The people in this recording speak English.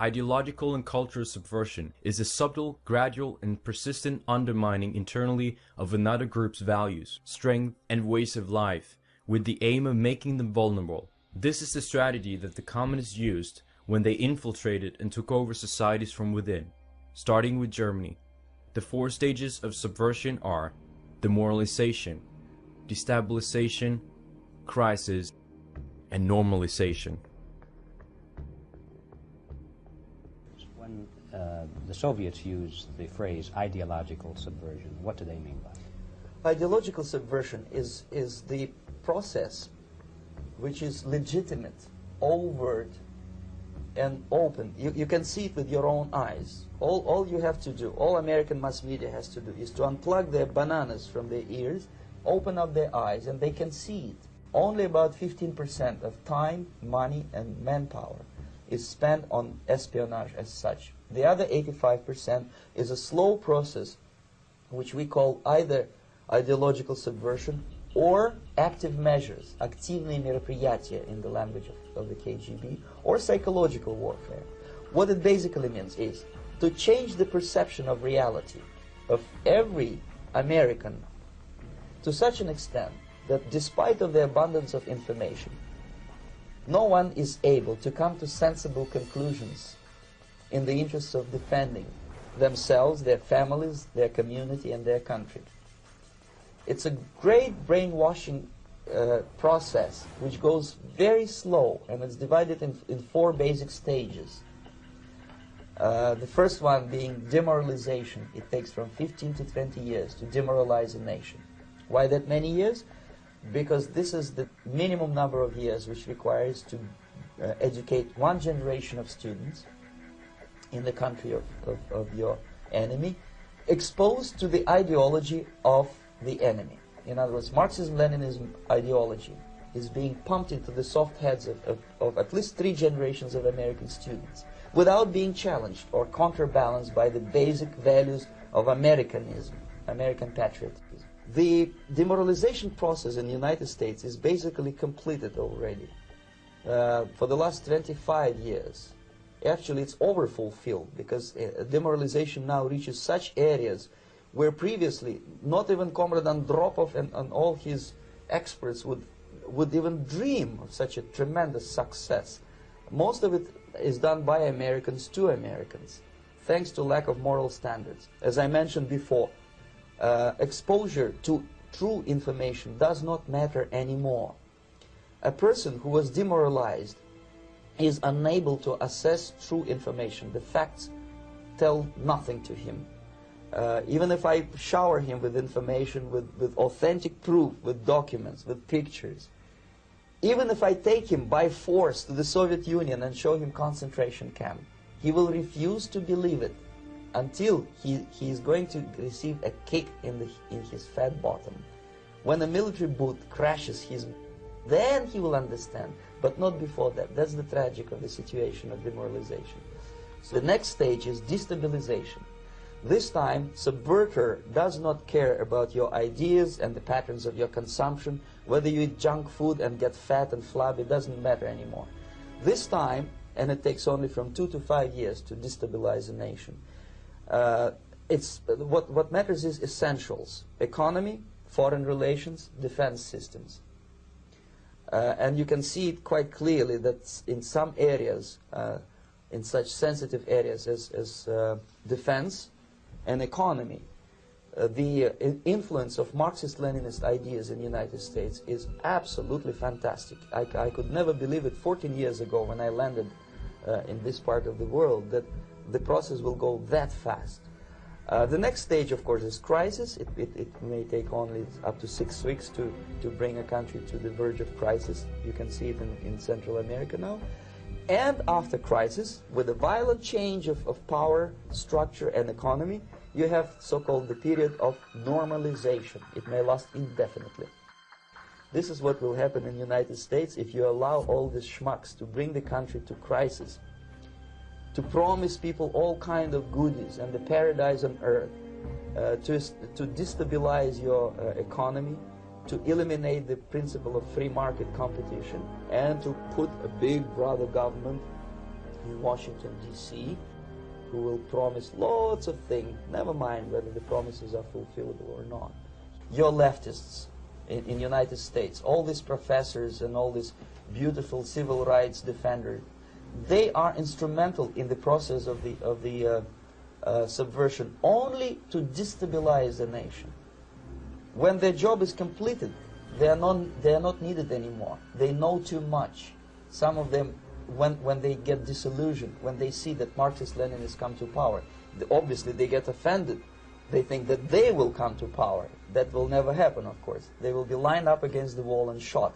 Ideological and cultural subversion is a subtle, gradual, and persistent undermining internally of another group's values, strength, and ways of life, with the aim of making them vulnerable. This is the strategy that the communists used when they infiltrated and took over societies from within, starting with Germany. The 4 stages of subversion are demoralization, destabilization, crisis, and normalization. When the Soviets use the phrase ideological subversion, what do they mean by it? Ideological subversion is the process which is legitimate, overt, and open. You can see it with your own eyes. All you have to do, all American mass media has to do, is to unplug their bananas from their ears, open up their eyes, and they can see it. Only about 15% of time, money, and manpower is spent on espionage as such. The other 85% is a slow process which we call either ideological subversion or active measures, активные мероприятия in the language of the к.г.b, or psychological warfare. What it basically means is to change the perception of reality of every American to such an extent that despite of the abundance of information, no one is able to come to sensible conclusions in the interests of defending themselves, their families, their community, and their country. It's a great brainwashing process which goes very slow, and it's divided in 4 basic stages. The first one being demoralization. It takes from 15 to 20 years to demoralize a nation. Why that many years? Because this is the minimum number of years which requires to educate 1 generation of students in the country of your enemy, exposed to the ideology of the enemy. In other words, Marxism-Leninism ideology is being pumped into the soft heads of at least 3 generations of American students without being challenged or counterbalanced by the basic values of Americanism, American patriotism. The demoralization process in the United States is basically completed already. For the last 25 years, actually it's overfulfilled, because demoralization now reaches such areas where previously not even Comrade Andropov and all his experts would even dream of such a tremendous success. Most of it is done by Americans to Americans, thanks to lack of moral standards. As I mentioned before, exposure to true information does not matter anymore. A person who was demoralized is unable to assess true information. The facts tell nothing to him. Even if I shower him with information, with authentic proof, with documents, with pictures, even if I take him by force to the Soviet Union and show him concentration camp, he will refuse to believe it until he is going to receive a kick in his fat bottom. When a military boot crashes then he will understand, but not before that. That's the tragic of the situation of demoralization. So the next stage is destabilization. This time, subverter does not care about your ideas and the patterns of your consumption. Whether you eat junk food and get fat and flabby, it doesn't matter anymore. This time, and it takes only from 2 to 5 years to destabilize a nation, what matters is essentials: economy, foreign relations, defense systems. And you can see it quite clearly that in some areas, in such sensitive areas as defense and economy, the influence of Marxist-Leninist ideas in the United States is absolutely fantastic. I could never believe it 14 years ago when I landed in this part of the world, that the process will go that fast. The next stage, of course, is crisis. It may take only up to 6 weeks to bring a country to the verge of crisis. You can see it in Central America now. And after crisis, with a violent change of power, structure, and economy, you have so-called the period of normalization. It may last indefinitely. This is what will happen in the United States if you allow all these schmucks to bring the country to crisis, to promise people all kind of goodies and the paradise on earth, to destabilize your economy, to eliminate the principle of free market competition, and to put a big brother government in Washington, D.C., who will promise lots of things, never mind whether the promises are fulfillable or not. Your leftists in United States, all these professors and all these beautiful civil rights defenders, they are instrumental in the process of the subversion only to destabilize the nation. When their job is completed, they are not needed anymore. They know too much. Some of them, when they get disillusioned, when they see that Marxist-Leninists come to power, obviously they get offended. They think that they will come to power. That will never happen, of course. They will be lined up against the wall and shot.